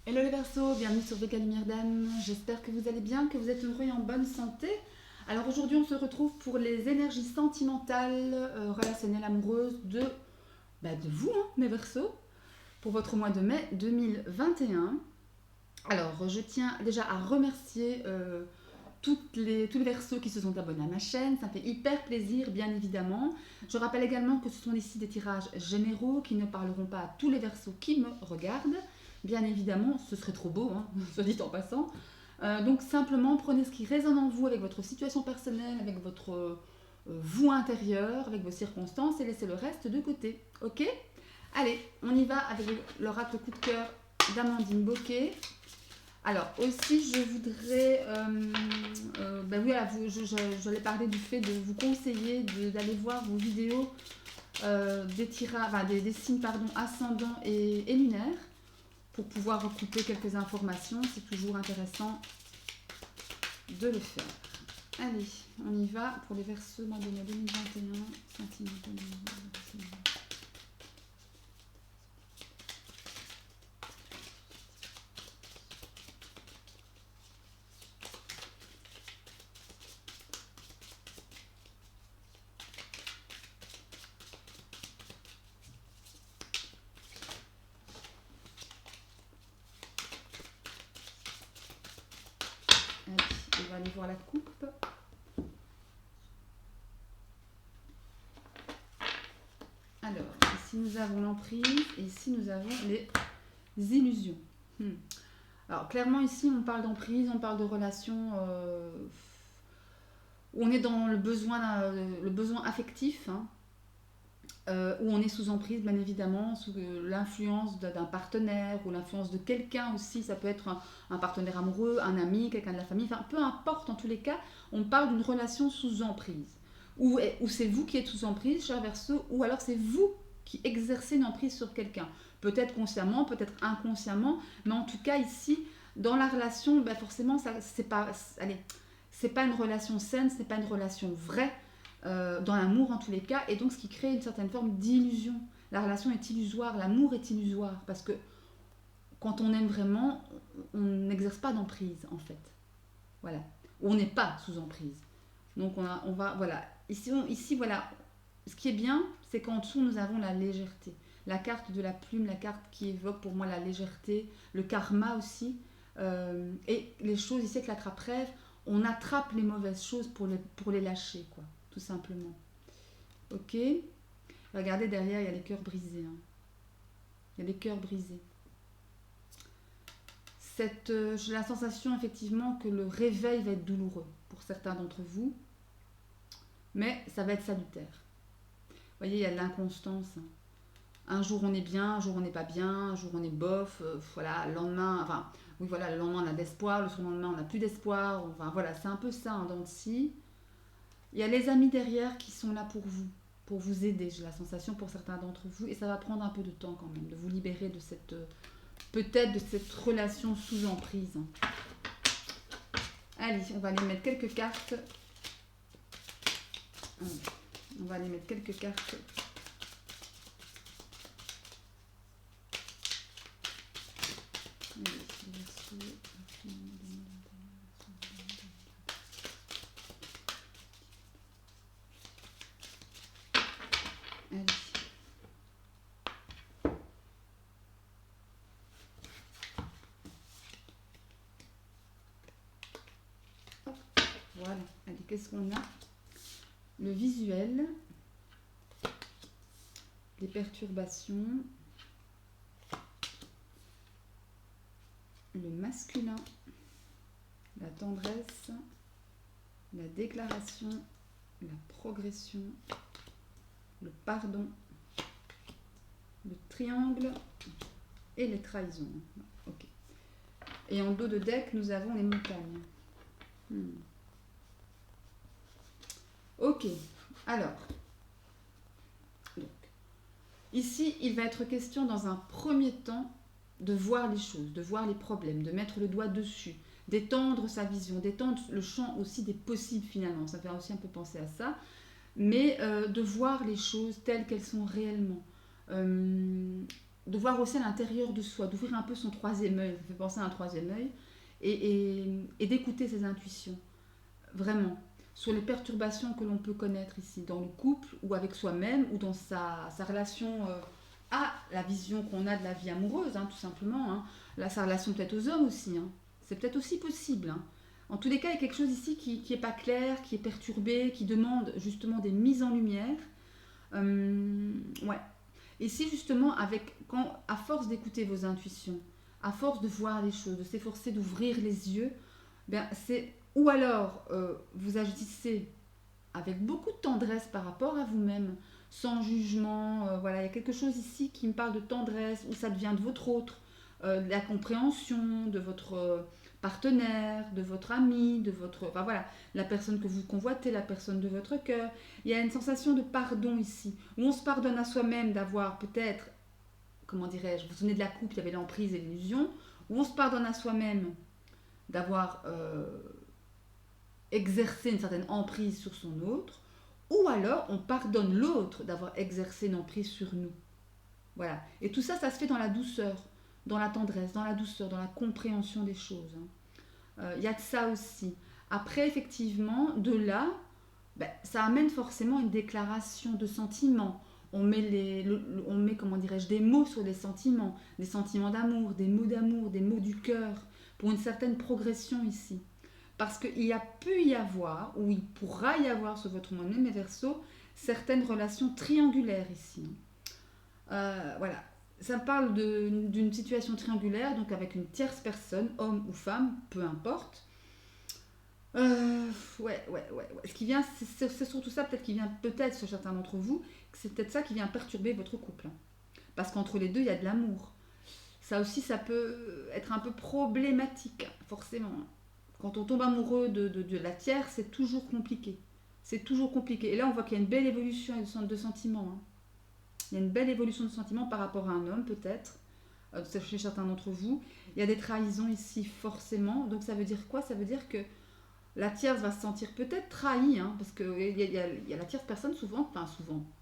Hello les Verseaux, bienvenue sur Vega Lumière d'âme. J'espère que vous allez bien, que vous êtes heureux et en bonne santé. Alors aujourd'hui on se retrouve pour les énergies sentimentales, relationnelles, amoureuses de vous, hein, mes Verseaux, pour votre mois de mai 2021. Alors je tiens déjà à remercier tous les Verseaux qui se sont abonnés à ma chaîne, ça me fait hyper plaisir bien évidemment. Je rappelle également que ce sont ici des tirages généraux qui ne parleront pas à tous les Verseaux qui me regardent. Bien évidemment, ce serait trop beau, hein, soit dit en passant. Donc simplement prenez ce qui résonne en vous avec votre situation personnelle, avec votre vous intérieur, avec vos circonstances et laissez le reste de côté. Ok? Allez, on y va avec l'oracle coup de cœur d'Amandine Bocquet. Alors aussi, je voudrais, ben oui, voilà, j'allais parler du fait de vous conseiller d'aller voir vos vidéos des signes pardon, ascendants et lunaires pour pouvoir recouper quelques informations. C'est toujours intéressant de le faire. Allez, on y va pour les Verseaux mois de mai 2021. Sentimental. Allez, on va aller voir la coupe. Alors, ici nous avons l'emprise et ici nous avons les illusions. Alors, clairement, ici, on parle d'emprise, on parle de relations où on est dans le besoin affectif, hein, où on est sous emprise, bien évidemment, sous l'influence d'un partenaire ou l'influence de quelqu'un aussi. Ça peut être un partenaire amoureux, un ami, quelqu'un de la famille, enfin, peu importe, en tous les cas, on parle d'une relation sous emprise. Ou c'est vous qui êtes sous emprise, cher Verseau, ou alors c'est vous qui exercez une emprise sur quelqu'un. Peut-être consciemment, peut-être inconsciemment, mais en tout cas, ici, dans la relation, ben forcément, c'est pas une relation saine, c'est pas une relation vraie, dans l'amour en tous les cas, et donc ce qui crée une certaine forme d'illusion. La relation est illusoire, l'amour est illusoire, parce que quand on aime vraiment, on n'exerce pas d'emprise en fait. Voilà. Ou on n'est pas sous emprise. Donc on va, voilà. Ici, voilà. Ce qui est bien, c'est qu'en dessous, nous avons la légèreté. La carte de la plume, la carte qui évoque pour moi la légèreté, le karma aussi. Et les choses ici avec l'attrape-rêve, on attrape les mauvaises choses pour les lâcher, quoi, tout simplement. Ok. Regardez derrière, il y a les cœurs brisés, hein. Il y a les cœurs brisés. J'ai la sensation effectivement que le réveil va être douloureux pour certains d'entre vous, mais ça va être salutaire. Vous voyez, il y a de l'inconstance. Un jour on est bien, un jour on n'est pas bien, un jour on est bof, voilà, le lendemain, enfin, oui, voilà, le lendemain on a d'espoir, le surlendemain on n'a plus d'espoir, enfin voilà, c'est un peu ça, hein, dans le si. Il y a les amis derrière qui sont là pour vous aider, j'ai la sensation pour certains d'entre vous, et ça va prendre un peu de temps quand même, de vous libérer de cette, peut-être de cette relation sous emprise. Allez, on va aller mettre quelques cartes. On va aller mettre quelques cartes. Allez. Hop, voilà. Allez, qu'est-ce qu'on a? Le visuel, les perturbations, le masculin, la tendresse, la déclaration, la progression, le pardon, le triangle et les trahisons. Ok. Et en dos de deck, nous avons les montagnes. Ok. Alors, donc, ici, il va être question dans un premier temps de voir les choses, de voir les problèmes, de mettre le doigt dessus, d'étendre sa vision, d'étendre le champ aussi des possibles finalement. Ça fait aussi un peu penser à ça. Mais de voir les choses telles qu'elles sont réellement. de voir aussi à l'intérieur de soi, d'ouvrir un peu son troisième œil, ça fait penser à un troisième œil, et d'écouter ses intuitions, vraiment, sur les perturbations que l'on peut connaître ici, dans le couple, ou avec soi-même, ou dans sa relation à la vision qu'on a de la vie amoureuse, hein, tout simplement. Hein. Là, sa relation peut-être aux hommes aussi, hein. C'est peut-être aussi possible. Hein. En tous les cas, il y a quelque chose ici qui n'est pas clair, qui est perturbé, qui demande justement des mises en lumière. Ouais. Et si justement, à force d'écouter vos intuitions, à force de voir les choses, de s'efforcer d'ouvrir les yeux, ben ou alors vous agissez avec beaucoup de tendresse par rapport à vous-même, sans jugement. Voilà, il y a quelque chose ici qui me parle de tendresse, où ça devient de votre autre, de la compréhension de votre partenaire, de votre ami, de votre... Enfin voilà, la personne que vous convoitez, la personne de votre cœur. Il y a une sensation de pardon ici, où on se pardonne à soi-même d'avoir peut-être, comment dirais-je, vous vous souvenez de la coupe, il y avait l'emprise et l'illusion, où on se pardonne à soi-même d'avoir exercé une certaine emprise sur son autre, ou alors on pardonne l'autre d'avoir exercé une emprise sur nous. Voilà. Et tout ça, ça se fait dans la douceur, dans la tendresse, dans la douceur, dans la compréhension des choses. Il y a de ça aussi. Après, effectivement, de là, ben, ça amène forcément une déclaration de sentiments. On met comment dirais-je, des mots sur les sentiments, des sentiments d'amour, des mots du cœur, pour une certaine progression ici. Parce qu'il y a pu y avoir, ou il pourra y avoir sur votre moyen et Verseau, certaines relations triangulaires ici. Voilà. Ça parle d'une situation triangulaire, donc avec une tierce personne, homme ou femme, peu importe. Ouais. Ce qui vient, c'est surtout ça, peut-être qui vient, peut-être chez certains d'entre vous, c'est peut-être ça qui vient perturber votre couple. Hein. Parce qu'entre les deux, il y a de l'amour. Ça aussi, ça peut être un peu problématique, forcément. Quand on tombe amoureux de la tierce, c'est toujours compliqué. C'est toujours compliqué. Et là, on voit qu'il y a une belle évolution de sentiments. Hein. Il y a une belle évolution de sentiments par rapport à un homme, peut-être, chez certains d'entre vous. Il y a des trahisons ici, forcément. Donc, ça veut dire quoi? Ça veut dire que la tierce va se sentir peut-être trahie, hein, parce qu'il y a la tierce personne souvent,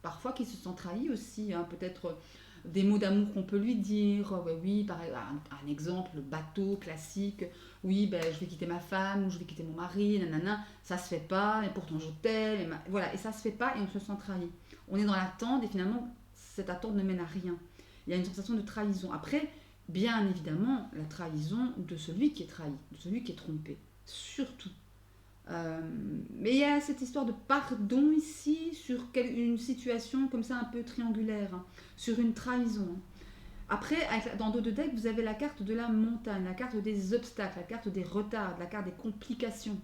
parfois qui se sent trahie aussi. Hein, peut-être des mots d'amour qu'on peut lui dire. Oui, par un exemple bateau, classique. Oui, ben, je vais quitter ma femme ou je vais quitter mon mari, nanana. Ça se fait pas, mais pourtant je t'aime. Voilà, et ça se fait pas et on se sent trahi. On est dans l'attente et finalement, cette attente ne mène à rien. Il y a une sensation de trahison. Après, bien évidemment, la trahison de celui qui est trahi, de celui qui est trompé. Surtout. Mais il y a cette histoire de pardon ici, sur une situation comme ça un peu triangulaire, hein, sur une trahison. Après, dans dos de deck, vous avez la carte de la montagne, la carte des obstacles, la carte des retards, la carte des complications.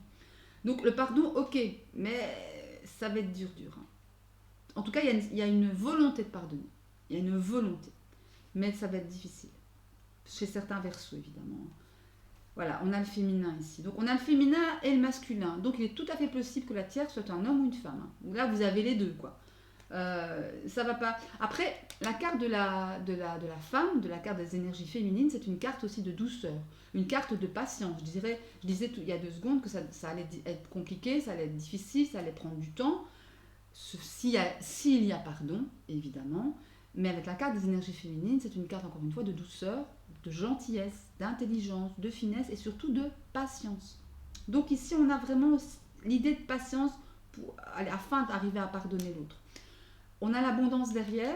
Donc le pardon, ok, mais ça va être dur. Hein. En tout cas, il y a une volonté de pardonner. Il y a une volonté. Mais ça va être difficile. Chez certains Verseaux, évidemment. Voilà, on a le féminin ici. Donc on a le féminin et le masculin. Donc il est tout à fait possible que la tierce soit un homme ou une femme. Là, vous avez les deux, quoi. Ça va pas. Après, la carte de la femme, de la carte des énergies féminines, c'est une carte aussi de douceur, une carte de patience. Je disais il y a 2 secondes que ça allait être compliqué, ça allait être difficile, ça allait prendre du temps. S'il y a pardon, évidemment, mais avec la carte des énergies féminines, c'est une carte encore une fois de douceur, de gentillesse, d'intelligence, de finesse et surtout de patience. Donc ici, on a vraiment l'idée de patience afin d'arriver à pardonner l'autre. On a l'abondance derrière.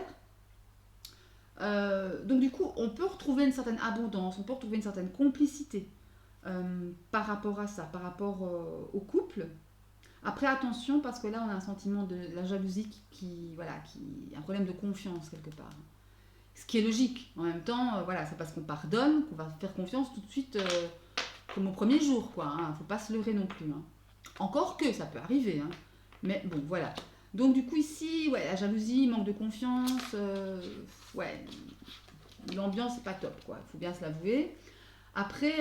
Donc du coup, on peut retrouver une certaine abondance, on peut retrouver une certaine complicité par rapport à ça, par rapport au couple. Après, attention, parce que là, on a un sentiment de la jalousie qui un problème de confiance quelque part. Ce qui est logique. En même temps, c'est parce qu'on pardonne qu'on va faire confiance tout de suite comme au premier jour, quoi. Hein. Faut pas se leurrer non plus. Hein. Encore que ça peut arriver. Hein. Mais bon, voilà. Donc du coup ici, la jalousie, manque de confiance, l'ambiance c'est pas top, quoi. Il faut bien se l'avouer. Après,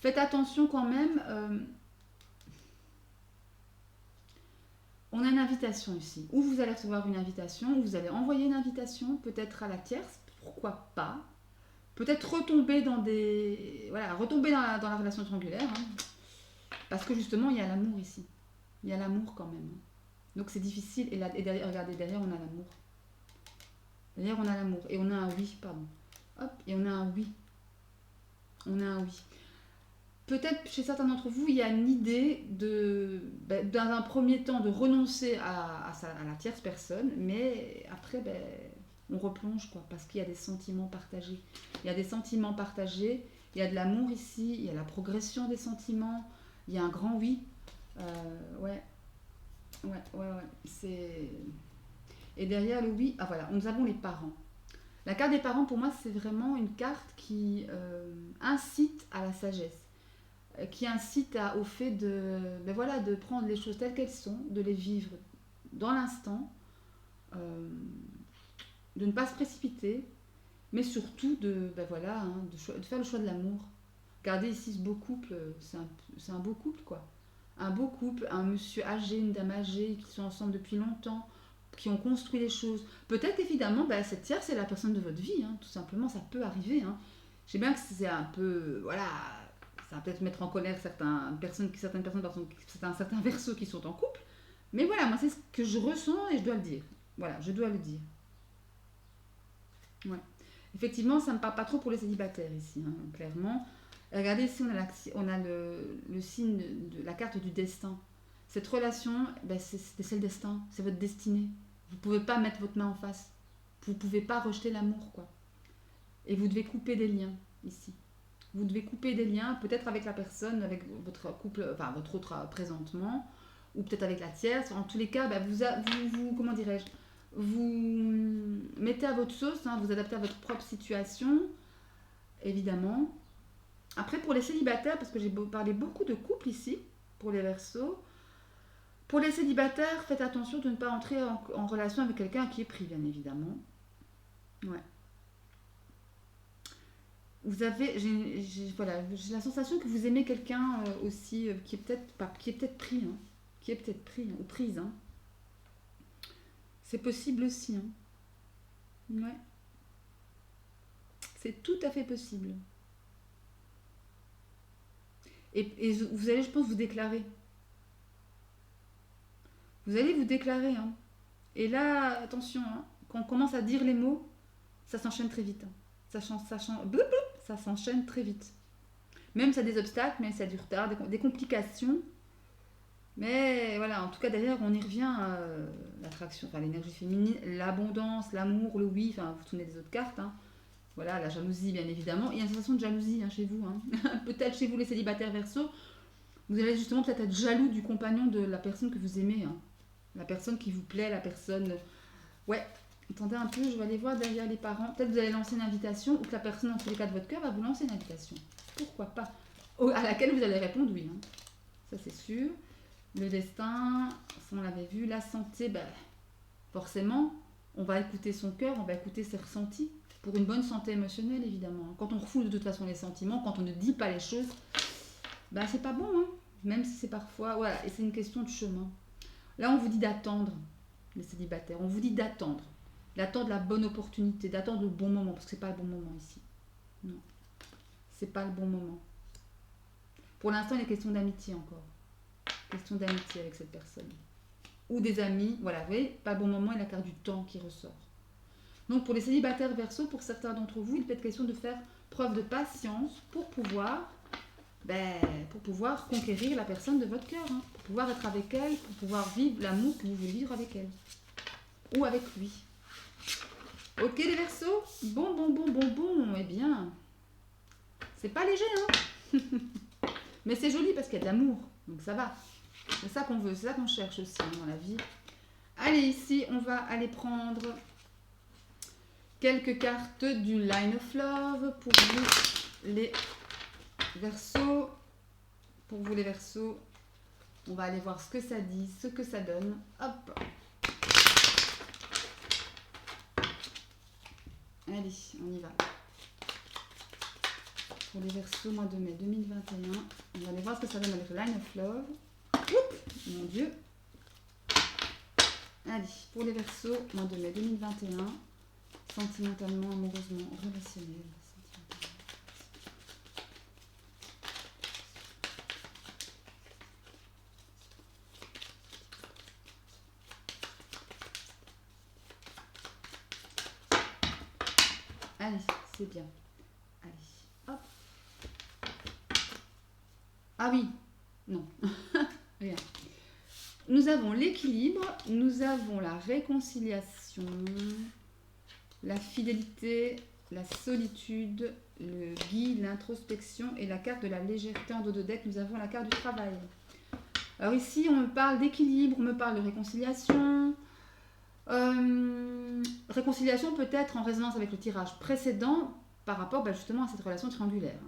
faites attention quand même. On a une invitation ici. Ou vous allez recevoir une invitation, ou vous allez envoyer une invitation, peut-être à la tierce, pourquoi pas. Peut-être retomber dans la relation triangulaire, hein, parce que justement il y a l'amour ici. Il y a l'amour quand même. Donc c'est difficile, et derrière, regardez, derrière on a l'amour. D'ailleurs, on a l'amour. Et on a un oui, pardon. Hop, et on a un oui. On a un oui. Peut-être chez certains d'entre vous, il y a une idée dans un premier temps, de renoncer à la tierce personne, mais après, on replonge, quoi, parce qu'il y a des sentiments partagés. Il y a des sentiments partagés, il y a de l'amour ici, il y a la progression des sentiments, il y a un grand oui. Ouais, ouais. Et derrière le oui, ah voilà, nous avons les parents. La carte des parents, pour moi, c'est vraiment une carte qui incite à la sagesse, qui incite au fait de prendre les choses telles qu'elles sont, de les vivre dans l'instant, euh, de ne pas se précipiter, mais surtout de faire le choix de l'amour. Regardez ici ce beau couple, c'est un beau couple, quoi. Un beau couple, un monsieur âgé, une dame âgée, qui sont ensemble depuis longtemps, qui ont construit les choses. Peut-être évidemment, cette tierce, c'est la personne de votre vie, hein, tout simplement, ça peut arriver. Hein. Je sais bien que c'est un peu, voilà, ça va peut-être mettre en colère certaines personnes, certains versos qui sont en couple, mais voilà, moi c'est ce que je ressens et je dois le dire. Voilà, je dois le dire. Ouais. Effectivement, ça ne me parle pas trop pour les célibataires ici, hein, clairement. Regardez ici, on a le signe de la carte du destin. Cette relation, c'est le destin, c'est votre destinée. Vous ne pouvez pas mettre votre main en face. Vous ne pouvez pas rejeter l'amour, quoi. Et vous devez couper des liens ici. Vous devez couper des liens, peut-être avec la personne, avec votre couple, enfin votre autre présentement, ou peut-être avec la tierce. En tous les cas, comment dirais-je, vous mettez à votre sauce, hein, vous adaptez à votre propre situation, évidemment. Après, pour les célibataires, parce que j'ai parlé beaucoup de couples ici, pour les Verseaux, pour les célibataires, faites attention de ne pas entrer en relation avec quelqu'un qui est pris, bien évidemment. Ouais. Vous avez, voilà, j'ai la sensation que vous aimez quelqu'un aussi qui est peut-être pris, hein, qui est peut-être pris ou prise. Hein. C'est possible aussi. Hein. Ouais. C'est tout à fait possible. Et vous allez, je pense, vous déclarer. Vous allez vous déclarer. Hein. Et là, attention, hein, quand on commence à dire les mots, ça s'enchaîne très vite. Hein. Ça s'enchaîne très vite. Même ça a des obstacles, même ça a du retard, des complications. Mais voilà, en tout cas, derrière, on y revient à l'attraction, enfin l'énergie féminine, l'abondance, l'amour, le oui, enfin, vous tournez des autres cartes. Hein. Voilà, la jalousie, bien évidemment. Il y a une sensation de jalousie hein, chez vous. Hein. Peut-être chez vous, les célibataires Verseaux, vous allez justement peut-être être jaloux du compagnon de la personne que vous aimez. Hein. La personne qui vous plaît, la personne. Ouais, attendez un peu, je vais aller voir derrière les parents. Peut-être que vous allez lancer une invitation ou que la personne, dans tous les cas de votre cœur, va vous lancer une invitation. Pourquoi pas à laquelle vous allez répondre oui. Hein. Ça, c'est sûr. Le destin, ça on l'avait vu. La santé, forcément, on va écouter son cœur, on va écouter ses ressentis. Pour une bonne santé émotionnelle, évidemment. Quand on refoule de toute façon les sentiments, quand on ne dit pas les choses, c'est pas bon. Hein. Même si c'est parfois. Voilà, et c'est une question de chemin. Là, on vous dit d'attendre, les célibataires. On vous dit d'attendre. D'attendre la bonne opportunité, d'attendre le bon moment. Parce que c'est pas le bon moment ici. Non. C'est pas le bon moment. Pour l'instant, il est question d'amitié encore. Question d'amitié avec cette personne. Ou des amis. Voilà, vous voyez, pas le bon moment et la carte du temps qui ressort. Donc, pour les célibataires Verseaux, pour certains d'entre vous, il peut être question de faire preuve de patience pour pouvoir conquérir la personne de votre cœur, hein, pour pouvoir être avec elle, pour pouvoir vivre l'amour que vous voulez vivre avec elle. Ou avec lui. Ok les Verseaux. Bon. Eh bien, c'est pas léger, hein. Mais c'est joli parce qu'il y a de l'amour. Donc ça va. C'est ça qu'on veut, c'est ça qu'on cherche aussi hein, dans la vie. Allez, ici, on va aller prendre quelques cartes du Line of Love pour vous les Verseaux. Pour vous les Verseaux, on va aller voir ce que ça dit, ce que ça donne. Hop. Allez, on y va. Pour les Verseaux, mois de mai 2021, on va aller voir ce que ça donne avec le Line of Love. Oups, mon Dieu. Allez, pour les Verseaux, mois de mai 2021, sentimentalement, amoureusement, relationnel. c'est bien. Allez, hop. Ah oui, non, rien. Nous avons l'équilibre, nous avons la réconciliation, la fidélité, la solitude, le guide, l'introspection et la carte de la légèreté en dos de deck. Nous avons la carte du travail. Alors ici, on me parle d'équilibre, on me parle de réconciliation. Réconciliation peut-être en résonance avec le tirage précédent par rapport justement à cette relation triangulaire.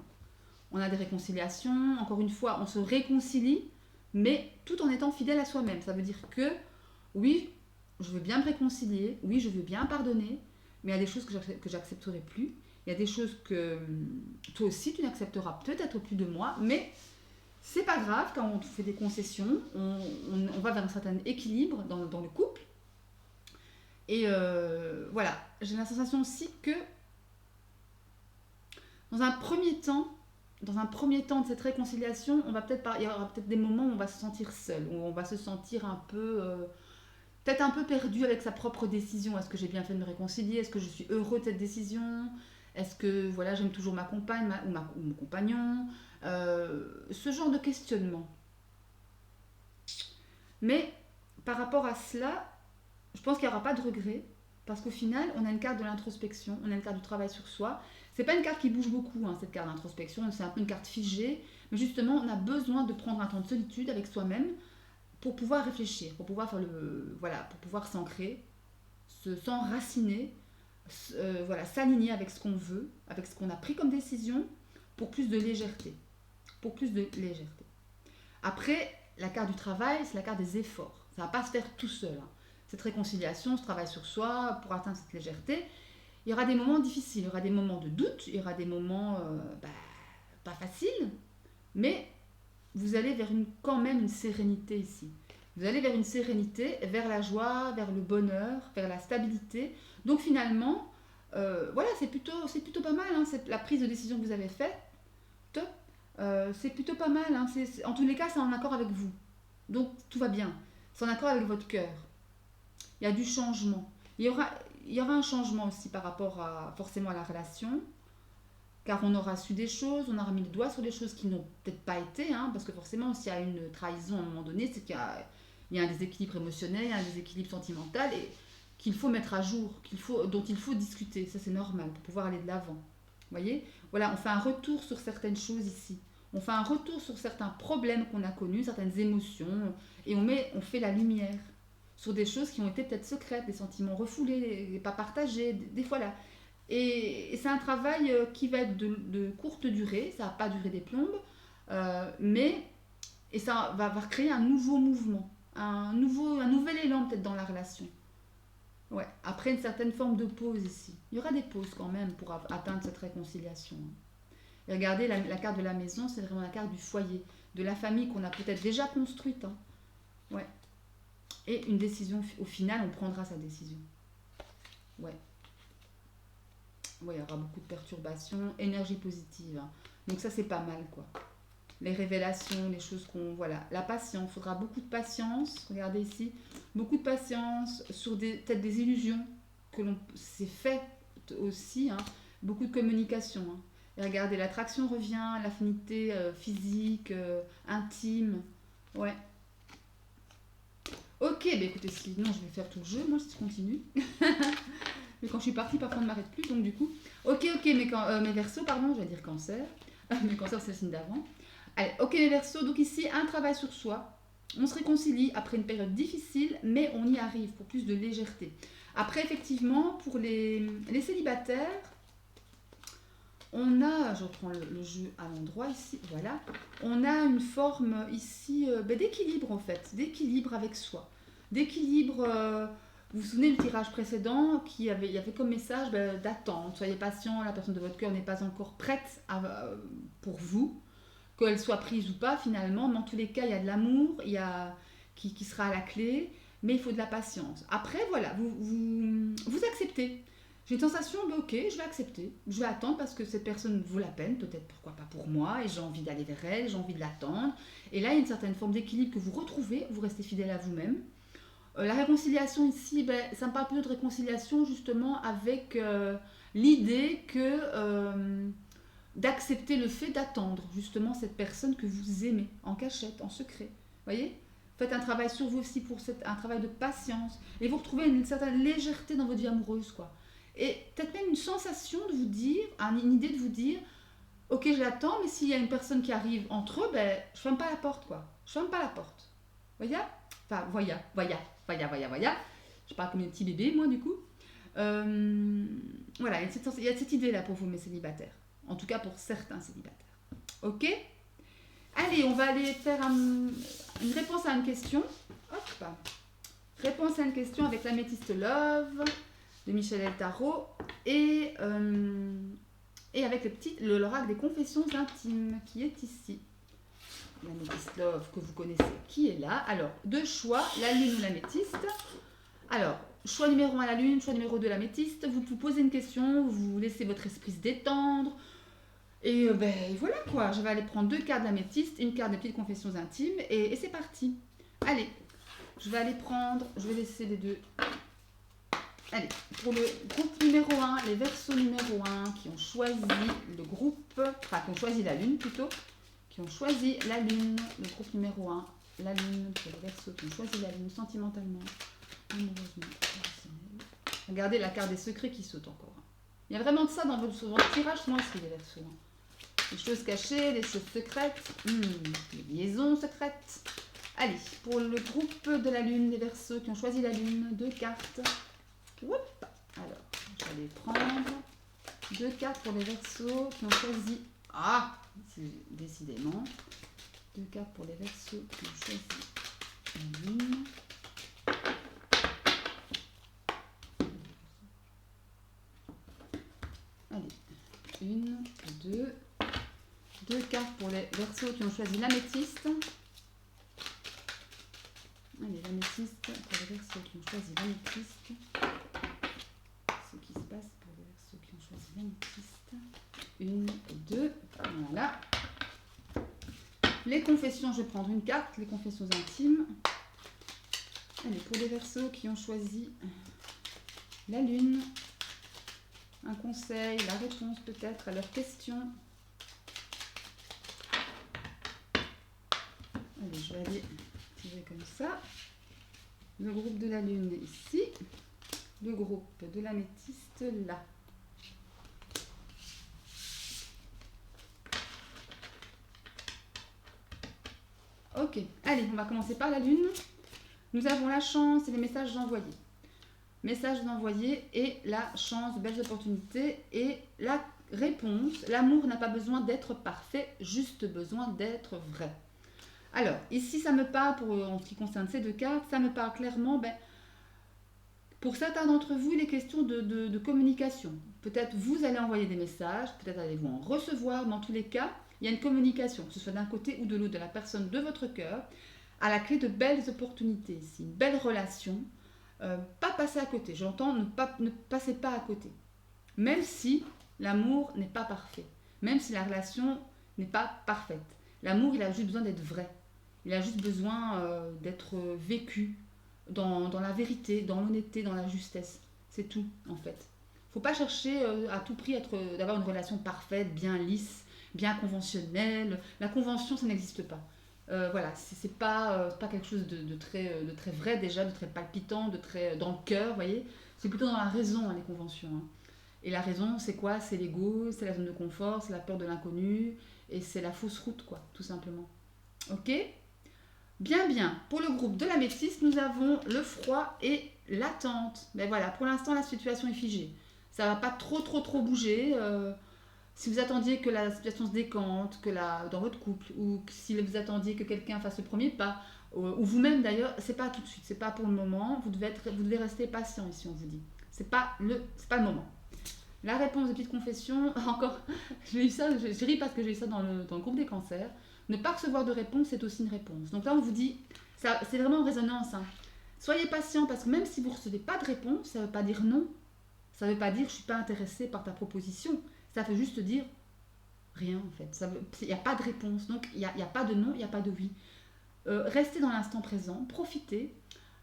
On a des réconciliations, encore une fois, on se réconcilie, mais tout en étant fidèle à soi-même. Ça veut dire que, oui, je veux bien me réconcilier, oui, je veux bien pardonner, mais il y a des choses que j'accepterai plus. Il y a des choses que toi aussi tu n'accepteras peut-être plus de moi, mais c'est pas grave quand on fait des concessions, on va vers un certain équilibre dans le couple. Et voilà, j'ai la sensation aussi que dans un premier temps de cette réconciliation, il y aura peut-être des moments où on va se sentir seul, où on va se sentir un peu, peut-être un peu perdu avec sa propre décision. Est-ce que j'ai bien fait de me réconcilier? Est-ce que je suis heureux de cette décision? Est-ce que voilà, j'aime toujours ma compagne ou mon compagnon? Ce genre de questionnement. Mais par rapport à cela, je pense qu'il n'y aura pas de regret, parce qu'au final, on a une carte de l'introspection, on a une carte du travail sur soi. C'est pas une carte qui bouge beaucoup, hein, cette carte d'introspection, c'est un peu une carte figée, mais justement, on a besoin de prendre un temps de solitude avec soi-même pour pouvoir réfléchir, pour pouvoir pour pouvoir s'ancrer, s'enraciner, s'aligner avec ce qu'on veut, avec ce qu'on a pris comme décision, pour plus de légèreté. Après, la carte du travail, c'est la carte des efforts. Ça ne va pas se faire tout seul, hein. Cette réconciliation, ce travail sur soi, pour atteindre cette légèreté, il y aura des moments difficiles, il y aura des moments de doute, il y aura des moments pas faciles, mais vous allez vers quand même une sérénité ici. Vous allez vers une sérénité, vers la joie, vers le bonheur, vers la stabilité. Donc finalement, voilà, c'est plutôt pas mal, hein, la prise de décision que vous avez faite. C'est plutôt pas mal, hein, en tous les cas, c'est en accord avec vous. Donc tout va bien, c'est en accord avec votre cœur. Il y a du changement. Il y aura un changement aussi par rapport forcément à la relation, car on aura su des choses, on aura mis le doigt sur des choses qui n'ont peut-être pas été, hein, parce que forcément, s'il y a une trahison à un moment donné, c'est qu'il y a un déséquilibre émotionnel, il y a un déséquilibre sentimental, et qu'il faut mettre à jour, dont il faut discuter. Ça, c'est normal, pour pouvoir aller de l'avant. Vous voyez? Voilà, on fait un retour sur certaines choses ici. On fait un retour sur certains problèmes qu'on a connus, certaines émotions, et on fait la lumière sur des choses qui ont été peut-être secrètes, des sentiments refoulés, pas partagés, des fois là. Et c'est un travail qui va être de courte durée, ça va pas durer des plombes, et ça va créer un nouveau mouvement, un nouvel élan peut-être dans la relation. Ouais, après une certaine forme de pause ici. Il y aura des pauses quand même pour atteindre cette réconciliation. Et regardez, la carte de la maison, c'est vraiment la carte du foyer, de la famille qu'on a peut-être déjà construite. Hein. Ouais. Et une décision, au final, on prendra sa décision. Ouais. Ouais, il y aura beaucoup de perturbations, énergie positive. Hein. Donc ça, c'est pas mal, quoi. Les révélations, les choses qu'on... Voilà. La patience, il faudra beaucoup de patience. Regardez ici. Beaucoup de patience sur peut-être des illusions que l'on s'est fait aussi. Hein. Beaucoup de communication. Hein. Et regardez, l'attraction revient, l'affinité physique, intime. Ouais. Ok, bah écoutez, sinon je vais faire tout le jeu, moi si je continue. Mais quand je suis partie, parfois on ne m'arrête plus, donc du coup... Ok, mes Verseaux, pardon, je vais dire Cancer. Mes Cancers, c'est le signe d'avant. Allez, ok mes Verseaux, donc ici, un travail sur soi. On se réconcilie après une période difficile, mais on y arrive pour plus de légèreté. Après, effectivement, pour les célibataires, on a, je reprends le jeu à l'endroit ici, voilà, on a une forme ici d'équilibre en fait, d'équilibre avec soi, d'équilibre, vous vous souvenez du tirage précédent, il y avait comme message d'attente, soyez patient, la personne de votre cœur n'est pas encore prête pour vous, qu'elle soit prise ou pas finalement, mais en tous les cas il y a de l'amour, il y a qui sera à la clé, mais il faut de la patience. Après voilà, vous acceptez. J'ai une sensation de ok, je vais accepter, je vais attendre parce que cette personne vaut la peine, peut-être pourquoi pas pour moi, et j'ai envie d'aller vers elle, j'ai envie de l'attendre. Et là, il y a une certaine forme d'équilibre que vous retrouvez, vous restez fidèle à vous-même. La réconciliation ici, ben, ça me parle plutôt de réconciliation justement avec l'idée que d'accepter le fait d'attendre justement cette personne que vous aimez en cachette, en secret. Voyez. Faites un travail sur vous aussi pour un travail de patience et vous retrouvez une certaine légèreté dans votre vie amoureuse, quoi. Et peut-être même une sensation de vous dire, une idée de vous dire, ok, j'attends, mais s'il y a une personne qui arrive entre eux, ben, je ferme pas la porte, quoi. Je ferme pas la porte. Voyez. Enfin, voyez. Je parle comme un petit bébé, moi, du coup. Voilà, il y a cette idée-là pour vous, mes célibataires. En tout cas, pour certains célibataires. Ok. Allez, on va aller faire une réponse à une question. Hop. Réponse à une question avec l'améthyste Love de Michel El Tarot et avec l'oracle des confessions intimes qui est ici. L'améthyste Love que vous connaissez, qui est là. Alors, deux choix, la lune ou l'améthyste. Alors, choix numéro 1 la lune, choix numéro 2 l'améthyste. Vous posez une question, vous laissez votre esprit se détendre. Et ben voilà quoi, je vais aller prendre 2 cartes d'améthyste, une carte des petites confessions intimes et c'est parti. Allez, je vais laisser les deux. Allez, pour le groupe numéro 1, les Verseaux numéro 1 qui ont choisi le groupe, enfin qui ont choisi la lune plutôt, qui ont choisi la lune, le groupe numéro 1, la lune pour les Verseaux qui ont choisi la lune sentimentalement, amoureusement, relationnel. Regardez la carte des secrets qui saute encore. Il y a vraiment de ça dans votre tirage, moi aussi les Verseaux. Des choses cachées, des choses secrètes, des liaisons secrètes. Allez, pour le groupe de la lune, les Verseaux qui ont choisi la lune, 2 cartes. Hop. Alors, je vais aller prendre 2 cartes pour les Verseaux qui ont choisi... Ah, décidément. 2 cartes pour les Verseaux qui ont choisi la lune. Allez, 1, 2... 2 cartes pour les Verseaux qui ont choisi l'améthyste. Allez, l'améthyste pour les Verseaux qui ont choisi l'améthyste. Ce qui se passe pour les Verseaux qui ont choisi l'améthyste. 1, 2, voilà. Les confessions, je vais prendre une carte, les confessions intimes. Allez, pour les Verseaux qui ont choisi la lune. Un conseil, la réponse peut-être à leurs questions. Allez, je vais aller tirer comme ça. Le groupe de la lune ici. Le groupe de l'améthyste là. Ok, allez, on va commencer par la lune. Nous avons la chance et les messages envoyés. Messages envoyés et la chance, belles opportunités et la réponse. L'amour n'a pas besoin d'être parfait, juste besoin d'être vrai. Alors, ici, ça me parle, en ce qui concerne ces 2 cartes, ça me parle clairement, pour certains d'entre vous, il est question de communication. Peut-être vous allez envoyer des messages, peut-être allez-vous en recevoir, mais en tous les cas, il y a une communication, que ce soit d'un côté ou de l'autre de la personne de votre cœur, à la clé de belles opportunités ici, une belle relation, pas passer à côté, j'entends ne passez pas à côté. Même si l'amour n'est pas parfait, même si la relation n'est pas parfaite. L'amour, il a juste besoin d'être vrai. Il a juste besoin d'être vécu dans la vérité, dans l'honnêteté, dans la justesse. C'est tout, en fait. Faut pas chercher à tout prix d'avoir une relation parfaite, bien lisse, bien conventionnelle. La convention, ça n'existe pas. Voilà, c'est pas quelque chose de très vrai déjà, de très palpitant, de très dans le cœur, vous voyez. C'est plutôt dans la raison, hein, les conventions. Hein. Et la raison, c'est quoi? C'est l'ego, c'est la zone de confort, c'est la peur de l'inconnu, et c'est la fausse route, quoi, tout simplement. Ok? Bien. Pour le groupe de l'améthyste, nous avons le froid et l'attente. Mais voilà, pour l'instant, la situation est figée. Ça va pas trop bouger. Si vous attendiez que la situation se décante, dans votre couple, ou si vous attendiez que quelqu'un fasse le premier pas, ou vous-même d'ailleurs, c'est pas tout de suite, c'est pas pour le moment. Vous devez rester patient ici, on vous dit. C'est pas le moment. La réponse de petite confession, encore, j'ai eu ça, je ris parce que j'ai eu ça dans le groupe des cancers. Ne pas recevoir de réponse, c'est aussi une réponse. Donc là, on vous dit, c'est vraiment en résonance. Hein. Soyez patient parce que même si vous ne recevez pas de réponse, ça ne veut pas dire non. Ça ne veut pas dire je ne suis pas intéressée par ta proposition. Ça veut juste dire rien en fait. Il n'y a pas de réponse. Donc il n'y a pas de non, il n'y a pas de oui. Restez dans l'instant présent, profitez.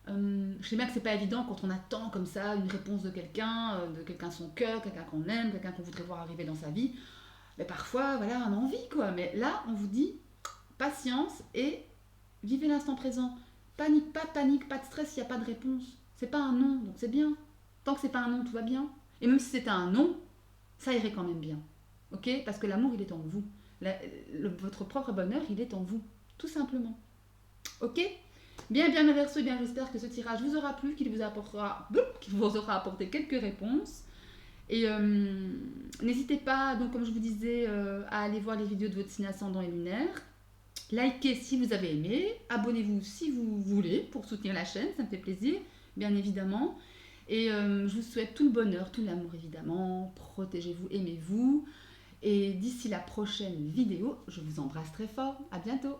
Je sais bien que c'est pas évident quand on attend comme ça une réponse de quelqu'un de son cœur, quelqu'un qu'on aime, quelqu'un qu'on voudrait voir arriver dans sa vie. Mais parfois, voilà, on a envie, quoi. Mais là, on vous dit patience et vivez l'instant présent. Panique, pas de panique, pas de stress, il n'y a pas de réponse. C'est pas un non, donc c'est bien. Tant que c'est pas un non, tout va bien. Et même si c'était un non, ça irait quand même bien. Ok? Parce que l'amour, il est en vous. Votre propre bonheur, il est en vous. Tout simplement. Ok? Bien, bien, mes Verseaux, bien, j'espère que ce tirage vous aura plu, qu'il vous aura apporté quelques réponses. Et n'hésitez pas, donc comme je vous disais, à aller voir les vidéos de votre signe ascendant et lunaire. Likez si vous avez aimé, abonnez-vous si vous voulez pour soutenir la chaîne, ça me fait plaisir, bien évidemment. Et je vous souhaite tout le bonheur, tout l'amour évidemment, protégez-vous, aimez-vous. Et d'ici la prochaine vidéo, je vous embrasse très fort, à bientôt.